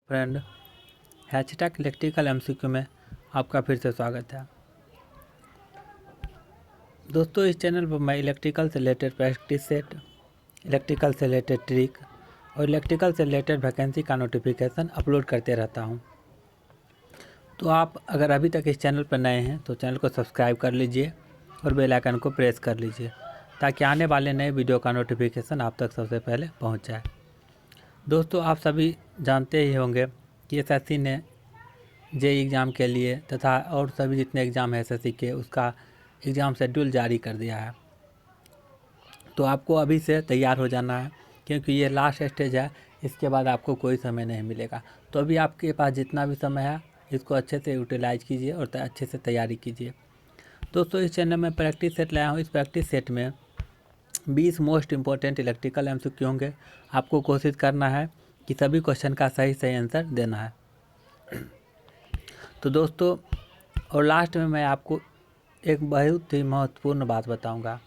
Friend, हैचटैग electrical MCQ में आपका फिर से स्वागत है। दोस्तों, इस चैनल पर मैं इलेक्ट्रिकल से रिलेटेड प्रैक्टिस सेट, इलेक्ट्रिकल से रिलेटेड ट्रिक और इलेक्ट्रिकल से रिलेटेड वैकेंसी का नोटिफिकेशन अपलोड करते रहता हूं। तो आप अगर अभी तक इस चैनल पर नए हैं तो चैनल को सब्सक्राइब कर लीजिए और बेल आइकन को प्रेस कर लीजिए ताकि आने वाले नए वीडियो का नोटिफिकेशन आप तक सबसे पहले पहुँच जाए। दोस्तों, आप सभी जानते ही होंगे कि एसएससी ने जेईई एग्ज़ाम के लिए तथा और सभी जितने एग्ज़ाम है एसएससी के, उसका एग्ज़ाम शेड्यूल जारी कर दिया है। तो आपको अभी से तैयार हो जाना है क्योंकि ये लास्ट स्टेज है। इसके बाद आपको कोई समय नहीं मिलेगा। तो अभी आपके पास जितना भी समय है इसको अच्छे से यूटिलाइज कीजिए और अच्छे से तैयारी कीजिए। दोस्तों, इस चैनल में प्रैक्टिस सेट लाया हूँ। इस प्रैक्टिस सेट में 20 मोस्ट इम्पोर्टेंट इलेक्ट्रिकल एमसीक्यू होंगे। आपको कोशिश करना है कि सभी क्वेश्चन का सही आंसर देना है। तो दोस्तों, और लास्ट में मैं आपको एक बहुत ही महत्वपूर्ण बात बताऊंगा।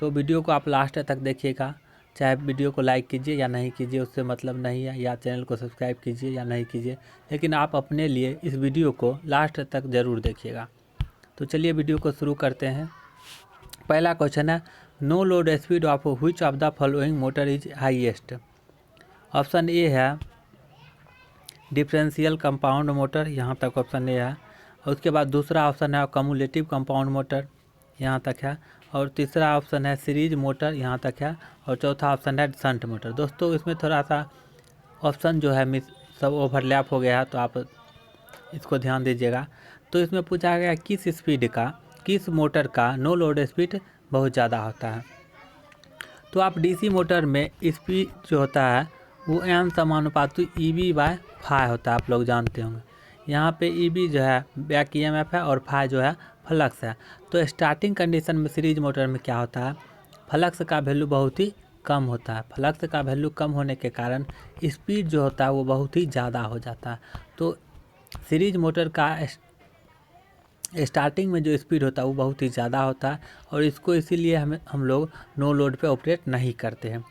तो वीडियो को आप लास्ट तक देखिएगा। चाहे वीडियो को लाइक कीजिए या नहीं कीजिए, उससे मतलब नहीं है, या चैनल को सब्सक्राइब कीजिए या नहीं कीजिए, लेकिन आप अपने लिए इस वीडियो को लास्ट तक ज़रूर देखिएगा। तो चलिए वीडियो को शुरू करते हैं। पहला क्वेश्चन है, no load speed of which of the following motor is highest. Option A है डिफरेंशियल कंपाउंड मोटर, यहाँ तक ऑप्शन ए है। और उसके बाद दूसरा ऑप्शन है कम्युलेटिव कंपाउंड मोटर, यहाँ तक है। और तीसरा ऑप्शन है सीरीज मोटर, यहाँ तक है। और चौथा ऑप्शन है शंट मोटर। दोस्तों, इसमें थोड़ा सा ऑप्शन जो है सब ओवरलैप हो गया है, तो आप इसको ध्यान दीजिएगा। तो इसमें पूछा गया किस स्पीड का, किस मोटर का नो लोड स्पीड बहुत ज़्यादा होता है। तो आप डीसी मोटर में स्पीड जो होता है वो एन समानुपाती EB/φ होता है, आप लोग जानते होंगे। यहाँ पे EB जो है बैक EMF है और φ जो है फ्लक्स है। तो स्टार्टिंग कंडीशन में सीरीज मोटर में क्या होता है, फ्लक्स का वैल्यू बहुत ही कम होता है। फ्लक्स का वैल्यू कम होने के कारण स्पीड जो होता है वो बहुत ही ज़्यादा हो जाता है। तो सीरीज मोटर का स्टार्टिंग में जो स्पीड होता है वो बहुत ही ज़्यादा होता है और इसको इसीलिए हम लोग नो लोड पे ऑपरेट नहीं करते हैं।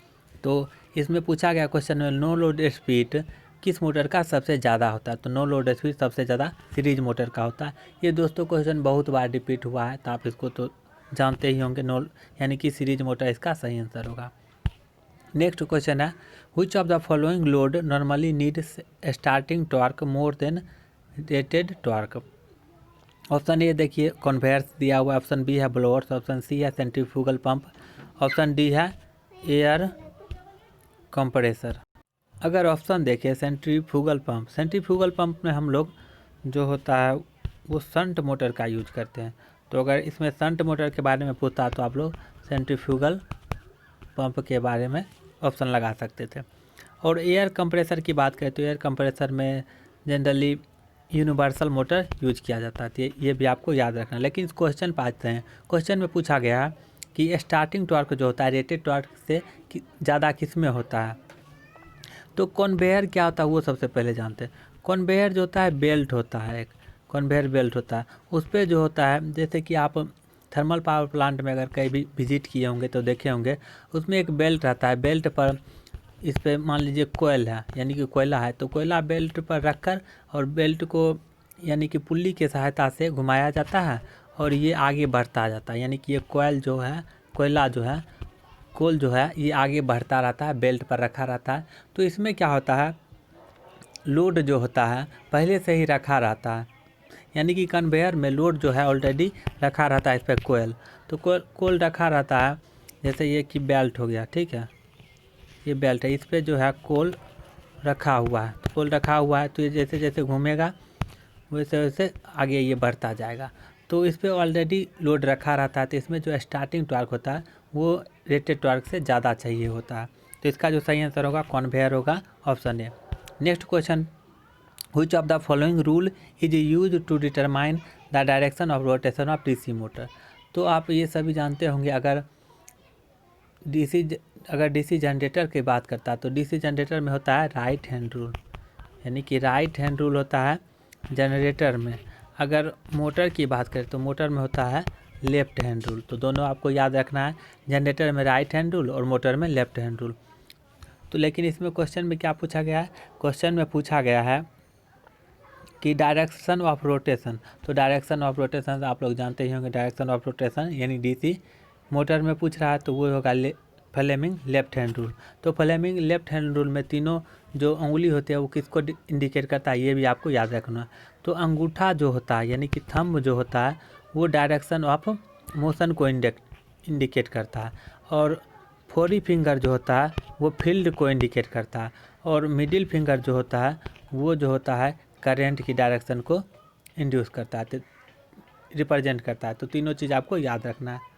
तो इसमें पूछा गया क्वेश्चन में नो लोड स्पीड किस मोटर का सबसे ज़्यादा होता है। तो नो लोड स्पीड सबसे ज़्यादा सीरीज मोटर का होता है। ये दोस्तों क्वेश्चन बहुत बार रिपीट हुआ है, तो आप इसको तो जानते ही होंगे। यानी कि सीरीज मोटर इसका सही आंसर होगा। नेक्स्ट क्वेश्चन है, which of the following load normally need starting torque more than rated torque. Option A देखिए कन्वेयर्स दिया हुआ है, ऑप्शन बी है ब्लोअर्स, ऑप्शन सी है सेंट्रीफ्यूगल पंप, ऑप्शन डी है एयर कंप्रेसर। अगर ऑप्शन देखिए सेंट्रीफ्यूगल पंप में हम लोग जो होता है वो शंट मोटर का यूज करते हैं। तो अगर इसमें शंट मोटर के बारे में पूछता तो आप लोग सेंट्रीफ्यूगल पंप के बारे में ऑप्शन लगा सकते थे। और एयर कंप्रेसर की बात करें तो एयर कंप्रेसर में जनरली यूनिवर्सल मोटर यूज किया जाता है। ये भी आपको याद रखना। लेकिन इस क्वेश्चन पर आते हैं। क्वेश्चन में पूछा गया है कि स्टार्टिंग टॉर्क जो होता है रेटेड टॉर्क से ज़्यादा किस में होता है। तो कन्वेयर क्या होता है वो सबसे पहले जानते हैं। कन्वेयर जो होता है बेल्ट होता है, एक कन्वेयर बेल्ट होता है। उस पर जो होता है, जैसे कि आप थर्मल पावर प्लांट में अगर कहीं भी विजिट किए होंगे तो देखे होंगे, उसमें एक बेल्ट रहता है। बेल्ट पर इस पर मान लीजिए कोयल है, यानी कि कोयला है, तो कोयला बेल्ट पर रखकर और बेल्ट को यानी कि पुल्ली की सहायता से घुमाया जाता है और ये आगे बढ़ता जाता है। यानी कि ये कोयल जो है, कोयला जो है, कोल जो है, ये आगे बढ़ता रहता है, बेल्ट पर रखा रहता है। तो इसमें क्या होता है, लोड जो होता है पहले से ही रखा रहता है। यानी कि कन्वेयर में लोड जो है ऑलरेडी रखा रहता है इस पर कोयल। तो कोल रखा रहता है, जैसे ये कि बेल्ट हो गया, ठीक है, ये बेल्ट है, इस पर जो है कोल रखा हुआ है। तो कोल रखा हुआ है तो ये जैसे जैसे घूमेगा वैसे वैसे आगे ये बढ़ता जाएगा। तो इस पर ऑलरेडी लोड रखा रहता है। तो इसमें जो स्टार्टिंग टॉर्क होता है वो रेटेड टॉर्क से ज़्यादा चाहिए होता है। तो इसका जो सही आंसर होगा कन्वेयर होगा, option A. Next question, which of the following rule is use to determine the direction of rotation of DC motor. तो आप ये सभी जानते होंगे, अगर डीसी जनरेटर की बात करता है तो डीसी जनरेटर में होता है राइट हैंड रूल, यानी कि राइट हैंड रूल होता है जनरेटर में। अगर मोटर की बात करें तो मोटर में होता है लेफ्ट हैंड रूल। तो दोनों आपको याद रखना है, जनरेटर में राइट हैंड रूल और मोटर में लेफ्ट हैंड रूल। तो लेकिन इसमें क्वेश्चन में क्या पूछा गया है, क्वेश्चन में पूछा गया है कि डायरेक्शन ऑफ रोटेशन। तो डायरेक्शन ऑफ रोटेशन आप लोग जानते ही होंगे, डायरेक्शन ऑफ रोटेशन यानी डीसी मोटर में पूछ रहा है तो वो होगा फ्लेमिंग लेफ्ट हैंड रूल। तो फ्लेमिंग लेफ्ट हैंड रूल में तीनों जो उंगली होती है वो किसको इंडिकेट करता है, ये भी आपको याद रखना। तो अंगूठा जो होता है यानी कि थंब जो होता है वो डायरेक्शन ऑफ मोशन को इंडिकेट करता है, और फोरी फिंगर जो होता है वो फील्ड को इंडिकेट करता है, और मिडिल फिंगर जो होता है वो जो होता है करंट की डायरेक्शन को इंड्यूस करता है, रिप्रेजेंट करता है। तो तीनों चीज़ आपको याद रखना है।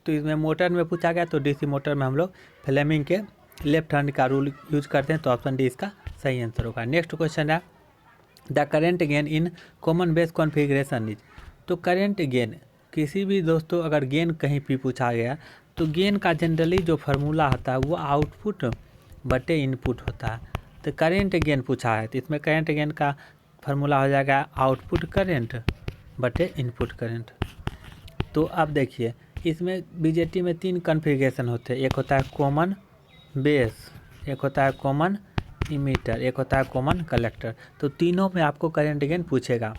तो इसमें मोटर में पूछा गया तो डीसी मोटर में हम लोग फ्लेमिंग के लेफ्ट हैंड का रूल यूज करते हैं, तो ऑप्शन डी इसका सही आंसर होगा। नेक्स्ट क्वेश्चन है the current gain in common base configuration is. तो करेंट गेन किसी भी दोस्तों अगर गेन कहीं भी पूछा गया तो गेन का जनरली जो फार्मूला होता है वो आउटपुट बटे इनपुट होता है। तो करेंट गेन पूछा है तो इसमें करेंट गेन का फार्मूला हो जाएगा आउटपुट करेंट बटे इनपुट करेंट। तो अब देखिए इसमें बीजेटी में 3 कॉन्फ़िगरेशन होते हैं, एक होता है कॉमन बेस, एक होता है कॉमन इमीटर, एक होता है कॉमन कलेक्टर। तो तीनों में आपको करंट गेन पूछेगा।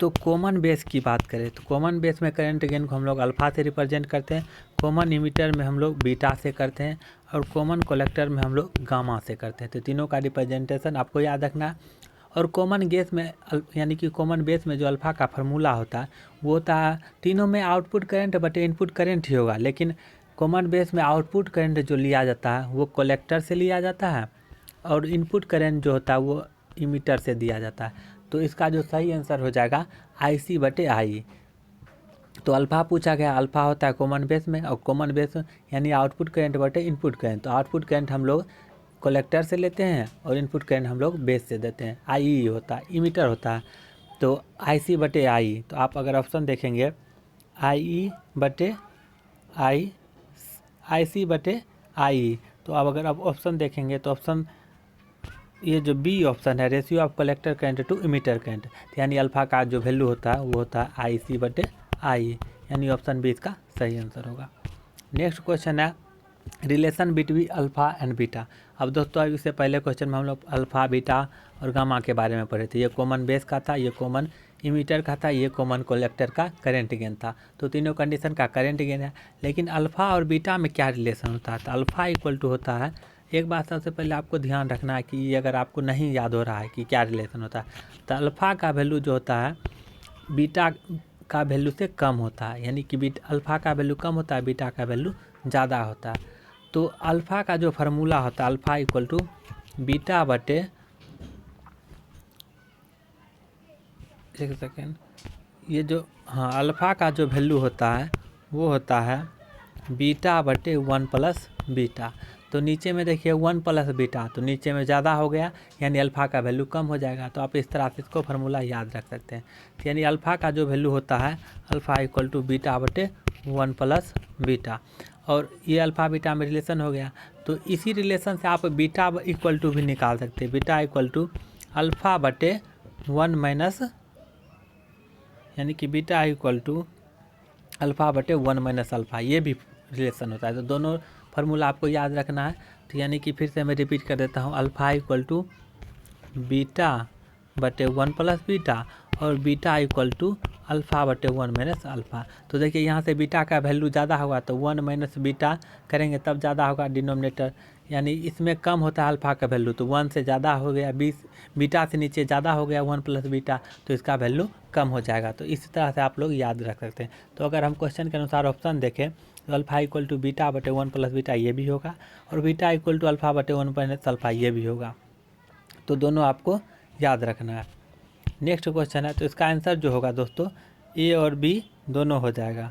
तो कॉमन बेस की बात करें तो कॉमन बेस में करंट गेन को हम लोग अल्फ़ा से रिप्रेजेंट करते हैं, कॉमन इमीटर में हम लोग बीटा से करते हैं, और कॉमन कलेक्टर में हम लोग गामा से करते हैं। तो तीनों का रिप्रेजेंटेशन आपको याद रखना है। और कॉमन गेस में यानी कि कॉमन बेस में जो अल्फ़ा का फार्मूला होता है वो होता है तीनों में आउटपुट करंट बटे इनपुट करंट ही होगा, लेकिन कॉमन बेस में आउटपुट करंट जो लिया जाता है वो कलेक्टर से लिया जाता है, और इनपुट करंट जो होता है वो इमीटर से दिया जाता है। तो इसका जो सही आंसर हो जाएगा IC बटे आई। तो अल्फ़ा पूछा गया, अल्फ़ा होता है कॉमन बेस में, और कॉमन बेस यानी आउटपुट करंट बटे इनपुट करंट। तो आउटपुट करंट हम लोग कलेक्टर से लेते हैं और इनपुट करंट हम लोग बेस से देते हैं, आई होता है, इमीटर होता है। तो IC बटे आई, तो आप अगर ऑप्शन देखेंगे IE बटे आई, IC बटे आई, तो आप अगर आप ऑप्शन देखेंगे तो ऑप्शन ये जो बी ऑप्शन है ratio of collector current to emitter current, यानी अल्फ़ा का जो वैल्यू होता है वो होता है IC बटे आई, यानी ऑप्शन बी इसका सही आंसर होगा। नेक्स्ट क्वेश्चन है relation between alpha and beta. अब दोस्तों इससे पहले क्वेश्चन में हम लोग अल्फ़ा बीटा और गामा के बारे में पढ़े थे। ये कॉमन बेस का था, ये कॉमन इमीटर का था, ये कॉमन कलेक्टर का करंट गेन था। तो तीनों कंडीशन का करंट गेन है, लेकिन अल्फ़ा और बीटा में क्या रिलेशन होता है। तो अल्फ़ा इक्वल टू होता है, एक बात सबसे पहले आपको ध्यान रखना है कि ये अगर आपको नहीं याद हो रहा है कि क्या रिलेशन होता है, तो अल्फ़ा का वैल्यू जो होता है बीटा का वैल्यू से कम होता है, यानी कि अल्फ़ा का वैल्यू कम होता है, बीटा का वैल्यू ज़्यादा होता है। तो अल्फ़ा का जो फार्मूला होता है अल्फ़ा इक्वल टू बीटा बटे, एक सेकेंड, ये जो अल्फ़ा का जो वैल्यू होता है वो होता है बीटा बटे 1 प्लस बीटा। तो नीचे में देखिए 1 प्लस बीटा, तो नीचे में ज़्यादा हो गया यानी अल्फ़ा का वैल्यू कम हो जाएगा। तो आप इस तरह से इसको फार्मूला याद रख सकते हैं। यानी अल्फ़ा का जो वैल्यू होता है अल्फ़ा इक्वल टू बीटा बटे 1 प्लस बीटा, और ये अल्फ़ा बीटा में रिलेशन हो गया। तो इसी रिलेशन से आप बीटा इक्वल टू भी निकाल सकते हैं, बीटा इक्वल टू अल्फ़ा बटे 1 माइनस, यानी कि बीटा इक्वल टू अल्फ़ा बटे 1 माइनस अल्फ़ा, ये भी रिलेशन होता है। तो दोनों फार्मूला आपको याद रखना है। तो यानी कि फिर से मैं रिपीट कर देता हूँ, अल्फ़ा इक्वल टू बीटा बटे 1 प्लस बीटा, और बीटा इक्वल टू अल्फ़ा बटे 1 माइनस अल्फ़ा। तो देखिए यहाँ से बीटा का वैल्यू ज़्यादा होगा तो 1 माइनस बीटा करेंगे तब ज़्यादा होगा डिनोमिनेटर, यानी इसमें कम होता है अल्फ़ा का वैल्यू, तो 1 से ज़्यादा हो गया, 20 बीटा से नीचे ज़्यादा हो गया 1 प्लस बीटा, तो इसका वैल्यू कम हो जाएगा। तो इस तरह से आप लोग याद रख सकते हैं। तो अगर हम क्वेश्चन के अनुसार ऑप्शन देखें तो अल्फ़ा इक्वल टू बीटा बटे 1 प्लस बीटा ये भी होगा, और बीटा इक्वल टू अल्फ़ा बटे 1 माइनस अल्फ़ा ये भी होगा। तो दोनों आपको याद रखना है। नेक्स्ट क्वेश्चन है, तो इसका आंसर जो होगा दोस्तों ए और बी दोनों हो जाएगा।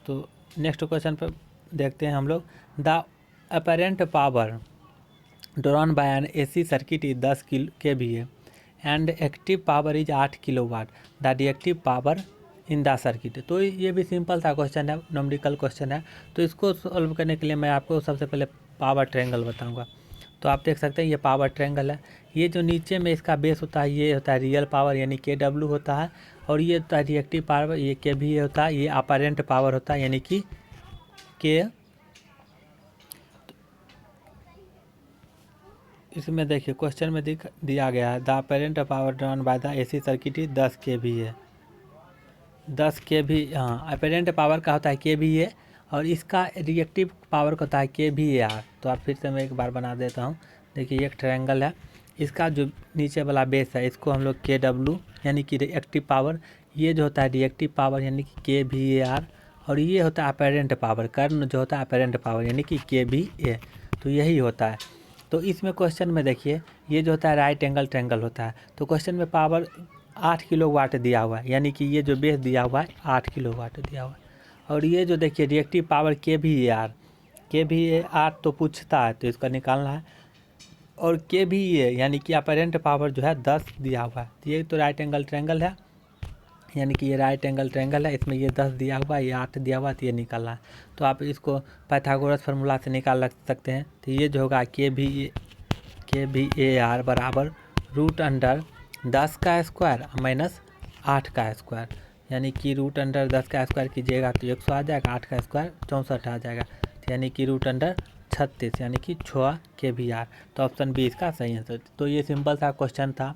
तो नेक्स्ट क्वेश्चन पर देखते हैं हम लोग, the apparent power drawn by an AC circuit is 10 kVA and active power is 8 kilowatt, the reactive power in the circuit. तो ये भी सिंपल सा क्वेश्चन है, न्यूमेरिकल क्वेश्चन है। तो इसको सॉल्व करने के लिए मैं आपको सबसे पहले पावर ट्रायंगल बताऊंगा। तो आप देख सकते हैं ये पावर ट्रायंगल है, ये जो नीचे में इसका बेस होता है ये होता है रियल पावर यानी KW होता है, और ये होता है रिएक्टिव पावर ये KVA होता है, ये अपरेंट पावर होता है यानी कि इसमें देखिए क्वेश्चन में दिया गया है the apparent power drawn by the AC circuit 10 kV है। 10 kV, हाँ, अपेरेंट पावर का होता है kVA और इसका रिएक्टिव पावर का होता है kVAR। तो आप फिर से मैं एक बार बना देता हूँ। देखिए एक ट्रायंगल है, इसका जो नीचे वाला बेस है इसको हम लोग KW यानी कि रिएक्टिव पावर, ये जो होता है रिएक्टिव पावर यानी कि kVAR, और ये होता है अपेरेंट पावर, कर्ण जो होता है अपेरेंट पावर यानी कि kVA। तो यही होता है। तो इसमें क्वेश्चन में देखिए ये जो होता है राइट एंगल ट्रायंगल होता है। तो क्वेश्चन में पावर 8 किलोवाट दिया हुआ है, यानी कि ये जो बेस दिया हुआ है 8 किलोवाट दिया हुआ है। और ये जो देखिए रिएक्टिव पावर kVAR तो पूछता है तो इसका निकालना है। और kVA यानी कि अपेरेंट पावर जो है 10 दिया हुआ है। तो ये तो राइट एंगल ट्रायंगल है, यानी कि ये राइट एंगल ट्रायंगल है, इसमें ये 10 दिया हुआ है, ये 8 दिया हुआ है, तो ये निकालना है। तो आप इसको पाइथागोरस फार्मूला से निकाल सकते हैं। तो ये जो होगा kVAR बराबर रूट अंडर 10 का स्क्वायर माइनस 8 का स्क्वायर, यानी कि रूट अंडर 10 का स्क्वायर कीजिएगा तो 100 आ जाएगा, 8 का स्क्वायर 64 आ जाएगा, यानी कि रूट अंडर 36 यानी कि 6 kVAR। तो ऑप्शन बी इसका सही आंसर। तो ये सिंपल सा क्वेश्चन था,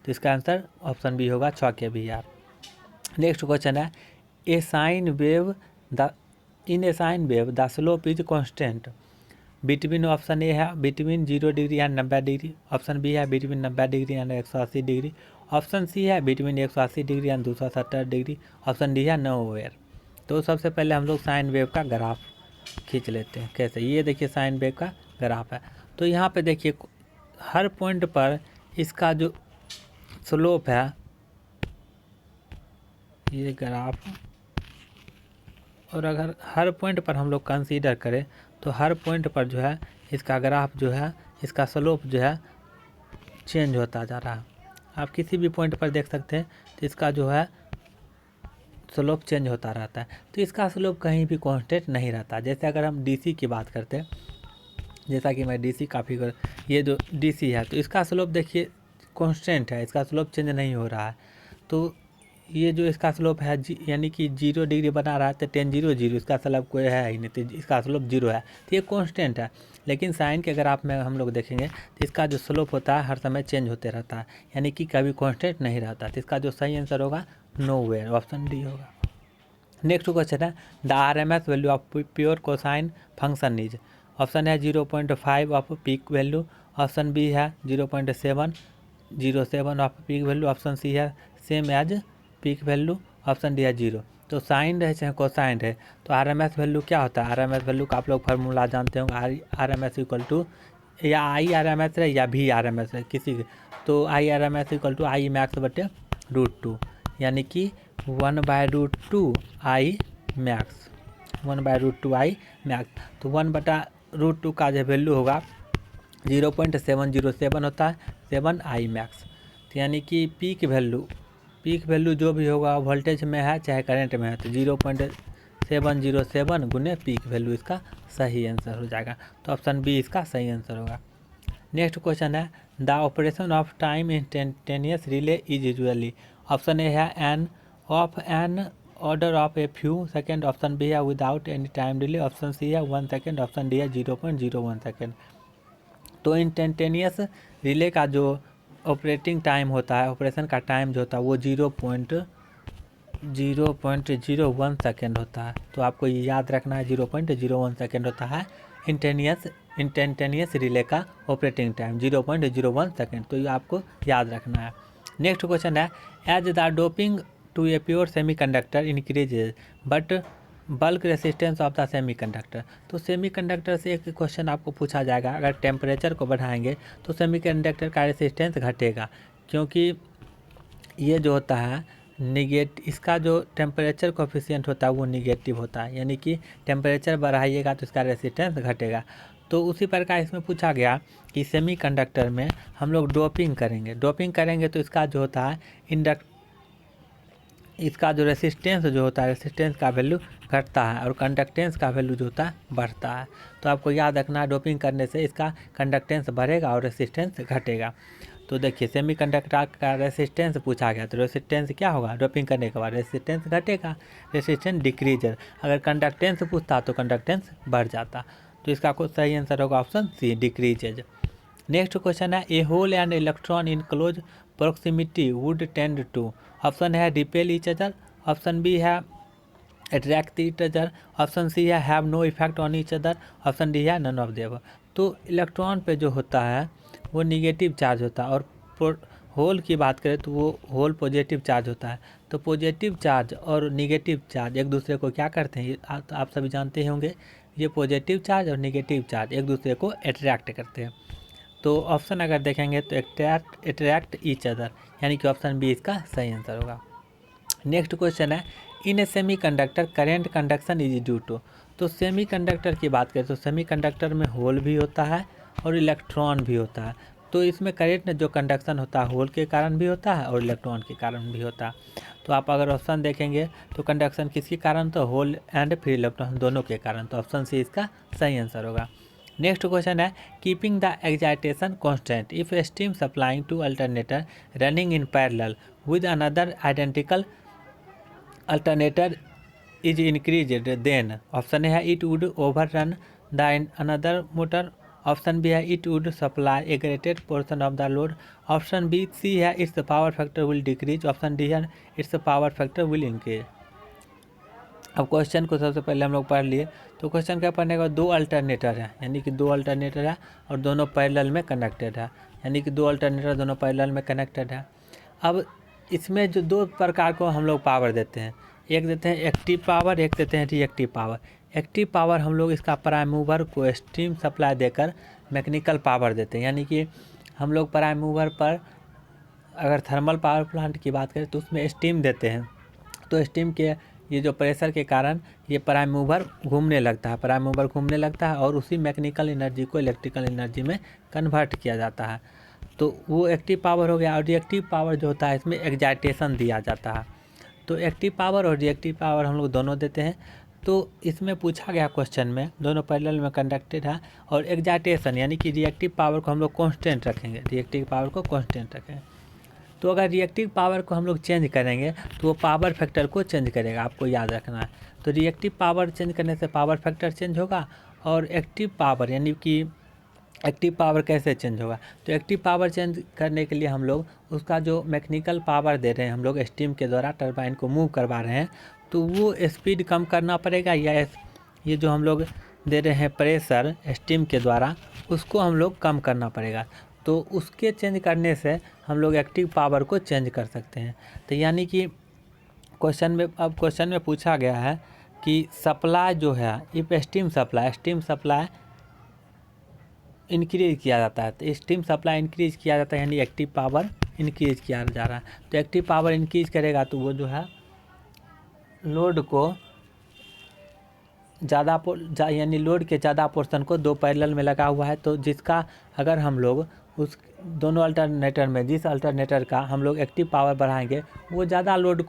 तो इसका आंसर ऑप्शन बी होगा 6 kVAR। नेक्स्ट क्वेश्चन है a sine wave the slope is constant between, option A है between 0 degree and 90 degree, option B है between 90 degree and 180 degree, option C है between 180 degree and 270 degree, option D है nowhere. तो सबसे पहले हम लोग साइन वेव का ग्राफ खींच लेते हैं। कैसे, ये देखिए साइन वेव का ग्राफ है। तो यहाँ पे देखिए हर पॉइंट पर इसका जो स्लोप है, ये ग्राफ, और अगर हर पॉइंट पर हम लोग कंसीडर करें तो हर पॉइंट पर जो है इसका ग्राफ जो है, इसका स्लोप जो है चेंज होता जा रहा है। आप किसी भी पॉइंट पर देख सकते हैं तो इसका जो है स्लोप चेंज होता रहता है। तो इसका स्लोप कहीं भी कांस्टेंट नहीं रहता। जैसे अगर हम डीसी की बात करते हैं, जैसा कि मैं डीसी काफ़ी ये जो डीसी है तो इसका स्लोप देखिए कांस्टेंट है, इसका स्लोप चेंज नहीं हो रहा है। तो ये जो इसका स्लोप है यानी कि 0 डिग्री बना रहा है तो 10 0 0, इसका स्लोप कोई है ही नहीं, तो इसका स्लोप 0 है, तो ये कांस्टेंट है। लेकिन साइन के ग्राफ में हम लोग देखेंगे तो इसका जो स्लोप होता है हर समय चेंज होते रहता है, यानी कि कभी कांस्टेंट नहीं रहता। तो इसका जो सही आंसर होगा नोवेयर, ऑप्शन डी होगा। नेक्स्ट क्वेश्चन है the RMS value of pure cosine function is, option है 0.5 of peak value, option B है 0.707 of peak value, option C है same as peak value, option D है 0। तो sign है चाहे cosine है तो RMS वैल्यू क्या होता है, RMS वैल्यू का आप लोग फार्मूला जानते होंगे, RMS इक्वल टू या IRMS है या VRMS है किसी, तो IRMS equal to I max बटे √2, यानी कि 1/√2 आई मैक्स, 1/√2 आई मैक्स। तो 1/√2 का जो वैल्यू होगा 0.707 होता है, 7 आई मैक्स। तो यानी कि पीक वैल्यू जो भी होगा वोल्टेज में है चाहे करंट में है, तो 0.707 गुने पीक वैल्यू इसका सही आंसर हो जाएगा। तो ऑप्शन बी इसका सही आंसर होगा। नेक्स्ट क्वेश्चन है the operation of time instantaneous relay is usually, option A है an order of a few second, option B है without any time delay, option C है 1 सेकेंड, ऑप्शन डी है 0.01 second. तो instantaneous relay का जो operating time होता है, operation का टाइम जो होता है वो 0.01 सेकेंड होता है। तो आपको ये याद रखना है 0.01 सेकेंड होता है इंस्टेंटेनियस रिले का ऑपरेटिंग टाइम 0.01 सेकेंड, तो ये आपको याद रखना है। नेक्स्ट क्वेश्चन है as the doping to a pure semiconductor increases but bulk resistance of the semiconductor. तो सेमीकंडक्टर से एक क्वेश्चन आपको पूछा जाएगा, अगर टेम्परेचर को बढ़ाएंगे तो सेमीकंडक्टर का रेसिस्टेंस घटेगा, क्योंकि ये जो होता है इसका जो टेम्परेचर कोफिशिएंट होता है वो निगेटिव होता है, यानी कि टेम्परेचर बढ़ाइएगा तो इसका रेसिस्टेंस घटेगा। तो उसी प्रकार इसमें पूछा गया कि सेमीकंडक्टर में हम लोग डोपिंग करेंगे तो इसका जो होता है इसका जो रेसिस्टेंस जो होता है, रेसिस्टेंस का वैल्यू घटता है और कंडक्टेंस का वैल्यू जो होता है बढ़ता है। तो आपको याद रखना है डोपिंग करने से इसका कंडक्टेंस बढ़ेगा और रेसिस्टेंस घटेगा। तो देखिए सेमीकंडक्टर का रेसिस्टेंस पूछा गया, तो रेसिस्टेंस क्या होगा, डोपिंग करने के बाद रेसिस्टेंस घटेगा, रेसिस्टेंस डिक्रीजर। अगर कंडक्टेंस पूछता तो कंडक्टेंस बढ़ जाता। तो इसका सही आंसर होगा option C decreases. Next question है a hole and electron in close proximity would tend to, option है repel each other, option B है attract each other, option C है have no effect on each other, option D है none of the above. तो electron पे जो होता है वो निगेटिव चार्ज होता है और होल की बात करें तो वो होल पॉजिटिव चार्ज होता है। तो पॉजिटिव चार्ज और निगेटिव चार्ज एक दूसरे को क्या करते हैं, ये आप सभी जानते होंगे, ये पॉजिटिव चार्ज और निगेटिव चार्ज एक दूसरे को अट्रैक्ट करते हैं। तो ऑप्शन अगर देखेंगे तो अट्रैक्ट ईच अदर, यानी कि ऑप्शन बी इसका सही आंसर होगा। नेक्स्ट क्वेश्चन है in a semi conductor current conduction is due to. तो सेमी कंडक्टर की बात करें तो सेमी कंडक्टर में होल भी होता है और इलेक्ट्रॉन भी होता है। तो इसमें करेंट जो कंडक्शन होता है होल के कारण भी होता है और इलेक्ट्रॉन के कारण भी होता है। तो आप अगर ऑप्शन देखेंगे तो कंडक्शन किसके कारण, तो होल एंड फिर इलेक्ट्रॉन दोनों के कारण। तो ऑप्शन सी इसका सही आंसर होगा। नेक्स्ट क्वेश्चन है keeping the excitation constant if steam supplying to alternator running in parallel with another identical alternator is increased then, option है it would overrun the another motor, option B है it would supply a greater portion of the load, option B C है its power factor will decrease, option D है its power factor will increase. अब question को सबसे पहले हम लोग पढ़ लिए। तो क्वेश्चन क्या पढ़ने का, दो अल्टरनेटर है, यानी कि दो अल्टरनेटर है और दोनों पैरेलल में कनेक्टेड है, यानी कि दो अल्टरनेटर दोनों पैरेलल में कनेक्टेड है। अब इसमें जो दो प्रकार को हम लोग पावर देते हैं, एक देते हैं एक्टिव पावर, एक देते हैं रिएक्टिव पावर। एक्टिव पावर हम लोग इसका प्राइम मूवर को स्टीम सप्लाई देकर मैकेनिकल पावर देते हैं, यानी कि हम लोग प्राइम मूवर पर अगर थर्मल पावर प्लांट की बात करें तो उसमें स्टीम देते हैं। तो स्टीम के ये जो प्रेशर के कारण ये प्राइम मूवर घूमने लगता है, प्राइम मूवर घूमने लगता है और उसी मैकेनिकल एनर्जी को इलेक्ट्रिकल एनर्जी में कन्वर्ट किया जाता है। तो वो एक्टिव पावर हो गया। और रिएक्टिव पावर जो होता है इसमें एक्साइटेशन दिया जाता है। तो एक्टिव पावर और रिएक्टिव पावर हम लोग दोनों देते हैं। तो इसमें पूछा गया क्वेश्चन में दोनों पैरेलल में कंडक्टेड है और एक्साइटेशन यानी कि रिएक्टिव पावर को हम लोग कांस्टेंट रखेंगे, रिएक्टिव पावर को कांस्टेंट रखेंगे। तो अगर रिएक्टिव पावर को हम लोग चेंज करेंगे तो वो पावर फैक्टर को चेंज करेगा, आपको याद रखना है। तो रिएक्टिव पावर चेंज करने से पावर फैक्टर चेंज होगा और एक्टिव पावर यानी कि एक्टिव पावर कैसे चेंज होगा, तो एक्टिव पावर चेंज करने के लिए हम लोग उसका जो मैकेनिकल पावर दे रहे हैं हम लोग स्टीम के द्वारा टरबाइन को मूव करवा रहे हैं, तो वो स्पीड कम करना पड़ेगा या ये जो हम लोग दे रहे हैं प्रेशर स्टीम के द्वारा उसको हम लोग कम करना पड़ेगा। तो उसके चेंज करने से हम लोग एक्टिव पावर को चेंज कर सकते हैं। तो यानी कि क्वेश्चन में पूछा गया है कि सप्लाई जो है इफ स्टीम सप्लाई इंक्रीज किया जाता है, तो स्टीम सप्लाई इंक्रीज किया जाता है यानी एक्टिव पावर इंक्रीज किया जा रहा है। तो एक्टिव पावर इंक्रीज करेगा तो वो जो है लोड को यानी लोड के ज़्यादा पोर्शन को दो पैरेलल में लगा हुआ है। तो जिसका अगर हम लोग उस दोनों अल्टरनेटर में जिस अल्टरनेटर का हम लोग एक्टिव पावर बढ़ाएंगे वो ज़्यादा लोड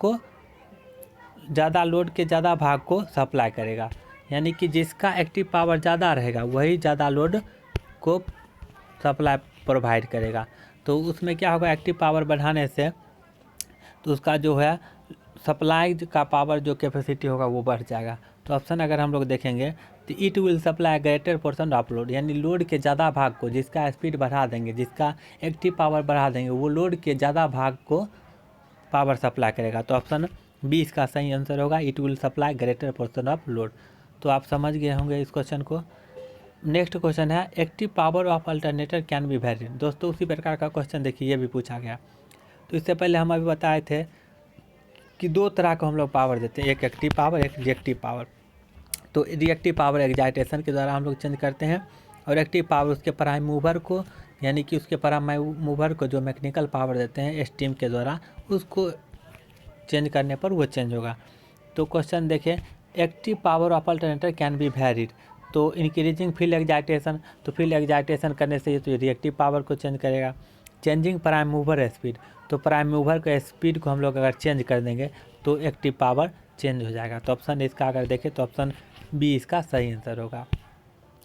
के ज़्यादा भाग को सप्लाई करेगा, यानी कि जिसका एक्टिव पावर ज़्यादा रहेगा वही ज़्यादा लोड को सप्लाई प्रोवाइड करेगा। तो उसमें क्या होगा, एक्टिव पावर बढ़ाने से तो उसका जो है सप्लाई का पावर जो कैपेसिटी होगा वो बढ़ जाएगा। तो ऑप्शन अगर हम लोग देखेंगे तो it will supply greater portion of load, यानी लोड के ज़्यादा भाग को जिसका स्पीड बढ़ा देंगे, जिसका एक्टिव पावर बढ़ा देंगे वो लोड के ज़्यादा भाग को पावर सप्लाई करेगा। तो ऑप्शन बी इसका सही आंसर होगा, it will supply greater portion of load. तो आप समझ गए होंगे इस क्वेश्चन को। नेक्स्ट क्वेश्चन है active power of alternator can be very. दोस्तों उसी प्रकार का क्वेश्चन देखिए ये भी पूछा गया। तो इससे पहले हम अभी बताए थे कि दो तरह को हम लोग पावर देते हैं, एक एक्टिव पावर एक रिएक्टिव पावर। तो रिएक्टिव पावर एक्साइटेशन के द्वारा हम लोग चेंज करते हैं और एक्टिव पावर उसके प्राइम मूवर को यानी कि उसके प्राइम मूवर को जो मैकेनिकल पावर देते हैं स्टीम के द्वारा उसको चेंज करने पर वो चेंज होगा। तो क्वेश्चन देखें active power of alternator can be varied. तो इंक्रीजिंग फील्ड एक्साइटेशन, तो फील्ड एक्साइटेशन करने से ये तो रिएक्टिव पावर को चेंज करेगा। चेंजिंग प्राइम मूवर स्पीड, तो प्राइम मूवर के स्पीड को हम लोग अगर चेंज कर देंगे तो एक्टिव पावर चेंज हो जाएगा। तो ऑप्शन इसका अगर देखें तो ऑप्शन बी इसका सही आंसर होगा।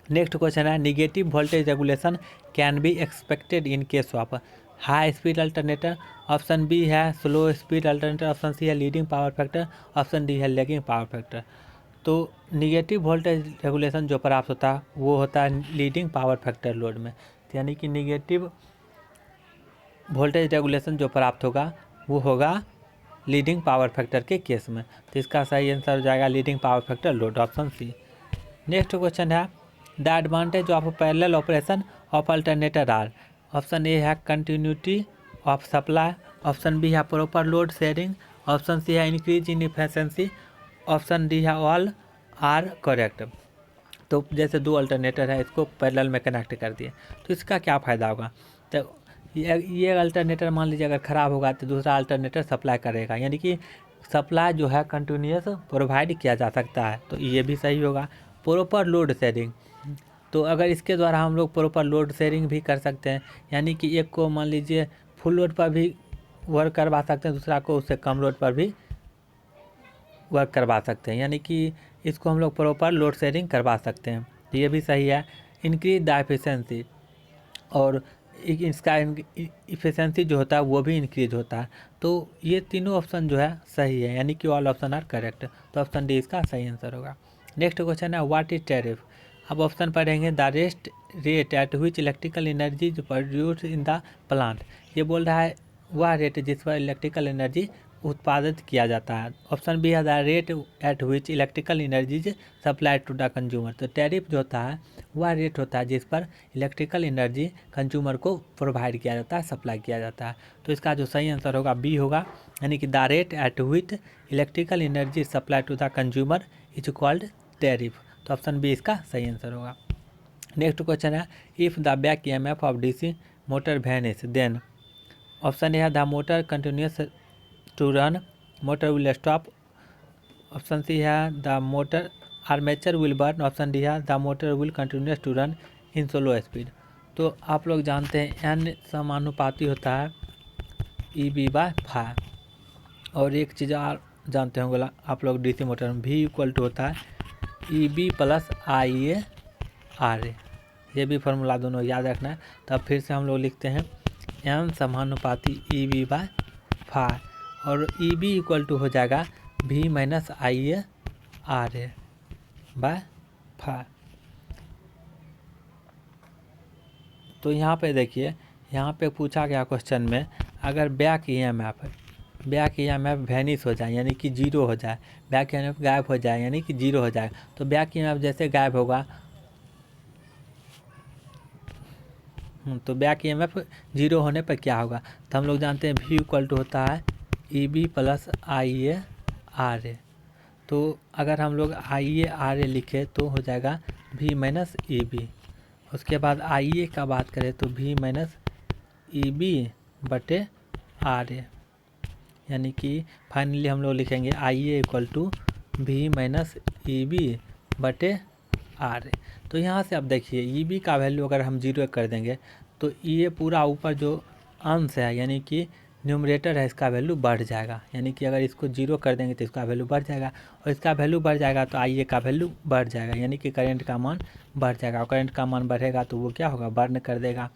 नेक्स्ट क्वेश्चन है negative voltage regulation can be expected in case of high speed alternator, option B है slow speed alternator, option C है leading power factor, option D है लैगिंग पावर फैक्टर। तो negative voltage regulation जो प्राप्त होता है वो होता है लीडिंग पावर फैक्टर लोड में, यानी कि निगेटिव वोल्टेज रेगुलेशन जो प्राप्त होगा वो होगा लीडिंग पावर फैक्टर के केस में। तो इसका सही आंसर हो जाएगा leading power factor load, option C. Next question है the advantage of parallel operation of alternator are. Option A है continuity of supply, option B है proper load sharing, option C है increase in efficiency, option D है all are correct. तो जैसे दो alternator है, इसको पैरेलल में कनेक्ट कर दिए तो इसका क्या फ़ायदा होगा। तो ये अल्टरनेटर मान लीजिए अगर ख़राब होगा तो दूसरा अल्टरनेटर सप्लाई करेगा, यानी कि सप्लाई जो है कंटिन्यूस प्रोवाइड किया जा सकता है। तो ये भी सही होगा। प्रॉपर लोड शेयरिंग, तो अगर इसके द्वारा हम लोग प्रॉपर लोड शेयरिंग भी कर सकते हैं, यानी कि एक को मान लीजिए फुल लोड पर भी वर्क करवा सकते हैं, दूसरा को उससे कम लोड पर भी वर्क करवा सकते हैं, यानी कि इसको हम लोग प्रॉपर लोड शेयरिंग करवा सकते हैं। तो ये भी सही है। इंक्रीज द एफिशिएंसी, और इसका इफिशिएंसी जो होता है वो भी इंक्रीज होता है। तो ये तीनों ऑप्शन जो है सही है, यानी कि ऑल ऑप्शन आर करेक्ट। तो ऑप्शन डी इसका सही आंसर होगा। नेक्स्ट क्वेश्चन है व्हाट इज टैरिफ। अब ऑप्शन पढ़ेंगे the rest rate at which electrical energy is produce in the plant. ये बोल रहा है वह रेट जिस पर इलेक्ट्रिकल एनर्जी उत्पादित किया जाता है। ऑप्शन बी है the rate at which electrical energy is supplied to the consumer. तो टैरिफ जो होता है वह रेट होता है जिस पर इलेक्ट्रिकल एनर्जी कंज्यूमर को प्रोवाइड किया जाता है, सप्लाई किया जाता है। तो इसका जो सही आंसर होगा बी होगा, यानी कि the rate at which electrical energy supply to the consumer is called tariff. तो ऑप्शन बी इसका सही आंसर होगा। नेक्स्ट क्वेश्चन है if the back EMF of DC motor vanish then. Option A है the motor continues to run, motor will stop, option C है the motor armature will burn, option D है the motor will continues to run in slow speed. तो आप लोग जानते हैं N समानुपाती होता है EB/φ, और एक चीज़ और जानते होंगे आप लोग DC मोटर में V इक्वल टू होता है EB + IA/RA। ये भी फार्मूला दोनों याद रखना है। तब फिर से हम लोग लिखते हैं एन समानुपाती EB/φ, और EB इक्वल टू हो जाएगा V - IA/RA/φ। तो यहाँ पे देखिए, यहाँ पे पूछा गया क्वेश्चन में अगर बैक EMF वैनिश हो जाए यानी कि जीरो हो जाए, बैक EMF गायब हो जाए यानी कि जीरो हो जाए, तो बैक EMF जैसे गायब होगा तो बैक EMF जीरो होने पर क्या होगा। तो हम लोग जानते हैं V इक्वल टू होता है EB + IA/RA। तो अगर हम लोग IA/RA लिखे तो हो जाएगा V - EB। उसके बाद IA का बात करें तो V - EB/RA, यानी कि फाइनली हम लोग लिखेंगे IA equal to V - EB/RA। तो यहाँ से अब देखिए EB का वैल्यू अगर हम जीरो कर देंगे तो ये पूरा ऊपर जो अंश है यानी कि न्यूमरेटर है इसका वैल्यू बढ़ जाएगा, यानी कि अगर इसको जीरो कर देंगे तो इसका वैल्यू बढ़ जाएगा, और इसका वैल्यू बढ़ जाएगा तो IA का वैल्यू बढ़ जाएगा, यानी कि करंट का मान बढ़ जाएगा, और करंट का मान बढ़ेगा तो वो क्या होगा, बर्न कर देगा।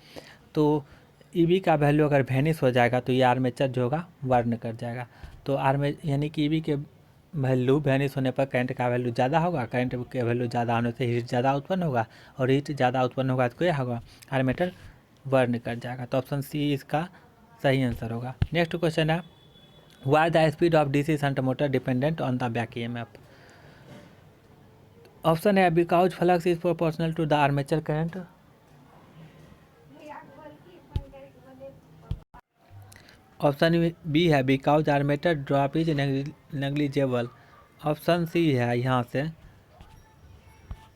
तो EB का वैल्यू अगर वैनिश हो जाएगा तो ये आर्मेचर जो होगा बर्न कर जाएगा। तो यानी कि EB के वैल्यू वैनिश होने पर करंट का वैल्यू ज़्यादा होगा, करंट के वैल्यू ज़्यादा होने से हीट ज़्यादा उत्पन्न होगा, और हीट ज़्यादा उत्पन्न होगा तो क्या होगा, आर्मेचर बर्न कर जाएगा। तो ऑप्शन सी इसका सही आंसर होगा। नेक्स्ट क्वेश्चन है why the speed of DC shunt motor dependent on the back EMF। Option है because flux is proportional to the armature current, option B है because armature drop is negligible, option C है यहाँ से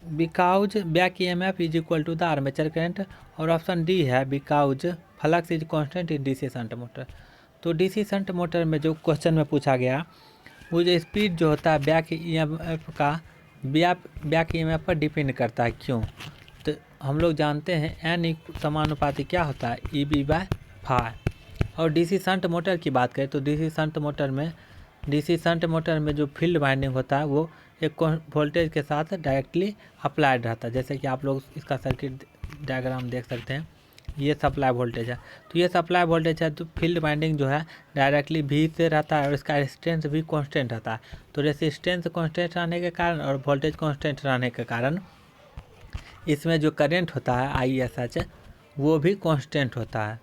because back EMF is equal to the armature current, और option D है because flux is constant in DC shunt motor. तो DC shunt motor में जो question में पूछा गया वो जो स्पीड जो होता है बैक EMF का बैक EMF पर डिपेंड करता है, क्यों। तो हम लोग जानते हैं एन समानुपाती क्या होता है EB/φ। और DC शंट मोटर की बात करें तो DC शंट मोटर में जो फील्ड वाइंडिंग होता है वो एक वोल्टेज के साथ डायरेक्टली अप्लाइड रहता है। जैसे कि आप लोग इसका सर्किट डायग्राम देख सकते हैं, ये सप्लाई वोल्टेज है, तो ये सप्लाई वोल्टेज है, तो फील्ड वाइंडिंग जो है डायरेक्टली V से रहता है और इसका रेजिस्टेंस भी कांस्टेंट रहता है। तो रेजिस्टेंस कांस्टेंट रहने के कारण और वोल्टेज कांस्टेंट रहने के कारण इसमें जो करंट होता है ISH वो भी कांस्टेंट होता है।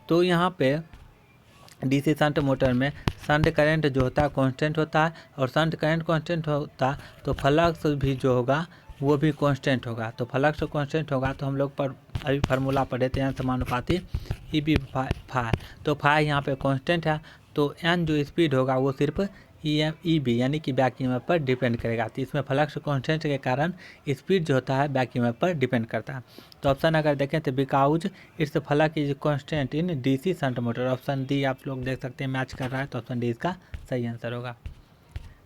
तो यहाँ पे डीसी शंट मोटर में शंट करंट जो होता है कांस्टेंट होता है, और शंट करंट कांस्टेंट होता तो फ्लक्स भी जो होगा वो भी कांस्टेंट होगा। तो फ्लक्स कांस्टेंट होगा तो हम लोग पर अभी फार्मूला पढ़े थे एन समानुपाती ई बी फाई। तो फाई यहाँ पे कांस्टेंट है, तो एन जो स्पीड होगा वो सिर्फ ई बी यानी कि बैक ईएमएफ पर डिपेंड करेगा। तो इसमें फ्लक्स कांस्टेंट के कारण स्पीड जो होता है बैक ईएमएफ पर डिपेंड करता है। तो ऑप्शन अगर देखें तो because it's flux is constant in DC shunt motor, option D आप लोग देख सकते हैं मैच कर रहा है, तो ऑप्शन डी इसका सही आंसर होगा।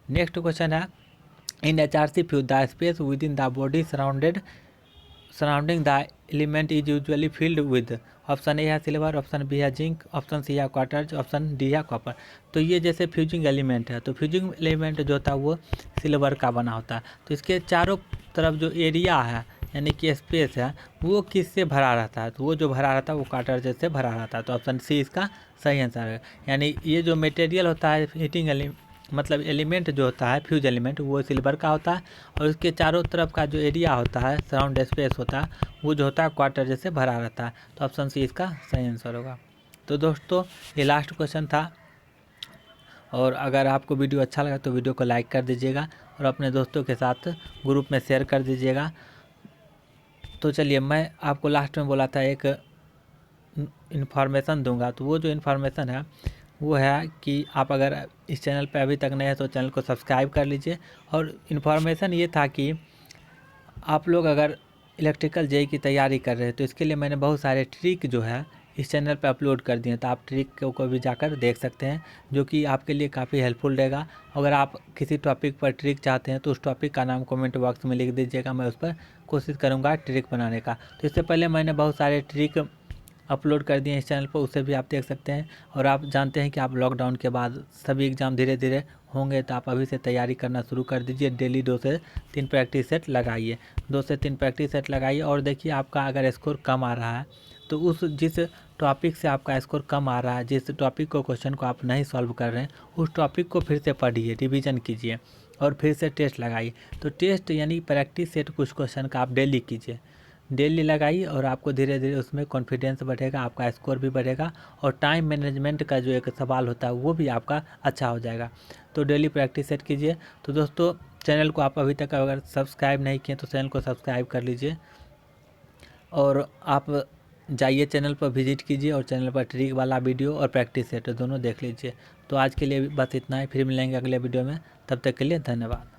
नेक्स्ट क्वेश्चन है in HRC fuse the space with in the body surrounding the element is usually filled with, option A है सिल्वर, ऑप्शन बी है जिंक, ऑप्शन सी है क्वार्टज, ऑप्शन डी है copper. तो ये जैसे fusing element है, तो फ्यूजिंग एलिमेंट जो होता है वो सिल्वर का बना होता है। तो इसके चारों तरफ जो एरिया है यानी कि स्पेस है वो किससे भरा रहता है, तो वो जो भरा रहता है वो क्वार्टज से भरा रहता है। तो ऑप्शन सी इसका सही आंसर है। यानी ये जो मटेरियल होता है हीटिंग मतलब एलिमेंट जो होता है फ्यूज एलिमेंट वो सिल्वर का होता है, और उसके चारों तरफ का जो एरिया होता है सराउंड स्पेस होता है वो जो होता है क्वार्टर जैसे भरा रहता है। तो ऑप्शन सी इसका सही आंसर होगा। तो दोस्तों ये लास्ट क्वेश्चन था, और अगर आपको वीडियो अच्छा लगा तो वीडियो को लाइक कर दीजिएगा और अपने दोस्तों के साथ ग्रुप में शेयर कर दीजिएगा। तो चलिए मैं आपको लास्ट में बोला था एक इन्फॉर्मेशन दूंगा, तो वो जो इन्फॉर्मेशन है वो है कि आप अगर इस चैनल पर अभी तक नए हैं तो चैनल को सब्सक्राइब कर लीजिए। और इन्फॉर्मेशन ये था कि आप लोग अगर इलेक्ट्रिकल जेई की तैयारी कर रहे हैं तो इसके लिए मैंने बहुत सारे ट्रिक जो है इस चैनल पर अपलोड कर दिए, तो आप ट्रिक को भी जाकर देख सकते हैं जो कि आपके लिए काफ़ी हेल्पफुल रहेगा। अगर आप किसी टॉपिक पर ट्रिक चाहते हैं तो उस टॉपिक का नाम कमेंट बॉक्स में लिख दीजिएगा, मैं उस पर कोशिश करूँगा ट्रिक बनाने का। तो इससे पहले मैंने बहुत सारे ट्रिक अपलोड कर दिए इस चैनल पर, उसे भी आप देख सकते हैं। और आप जानते हैं कि आप लॉकडाउन के बाद सभी एग्ज़ाम धीरे धीरे होंगे, तो आप अभी से तैयारी करना शुरू कर दीजिए। डेली 2 से 3 प्रैक्टिस सेट लगाइए, 2 से 3 प्रैक्टिस सेट लगाइए। और देखिए आपका अगर स्कोर कम आ रहा है तो उस जिस टॉपिक से आपका स्कोर कम आ रहा है, जिस टॉपिक को क्वेश्चन को आप नहीं सॉल्व कर रहे हैं, उस टॉपिक को फिर से पढ़िए, रिवीजन कीजिए और फिर से टेस्ट लगाइए। तो टेस्ट यानी प्रैक्टिस सेट कुछ क्वेश्चन का आप डेली कीजिए, डेली लगाइए, और आपको धीरे धीरे उसमें कॉन्फिडेंस बढ़ेगा, आपका स्कोर भी बढ़ेगा, और टाइम मैनेजमेंट का जो एक सवाल होता है वो भी आपका अच्छा हो जाएगा। तो डेली प्रैक्टिस सेट कीजिए। तो दोस्तों चैनल को आप अभी तक अगर सब्सक्राइब नहीं किए तो चैनल को सब्सक्राइब कर लीजिए, और आप जाइए चैनल पर विजिट कीजिए और चैनल पर ट्रिक वाला वीडियो और प्रैक्टिस सेट दोनों देख लीजिए। तो आज के लिए बस इतना ही, फिर मिलेंगे अगले वीडियो में, तब तक के लिए धन्यवाद।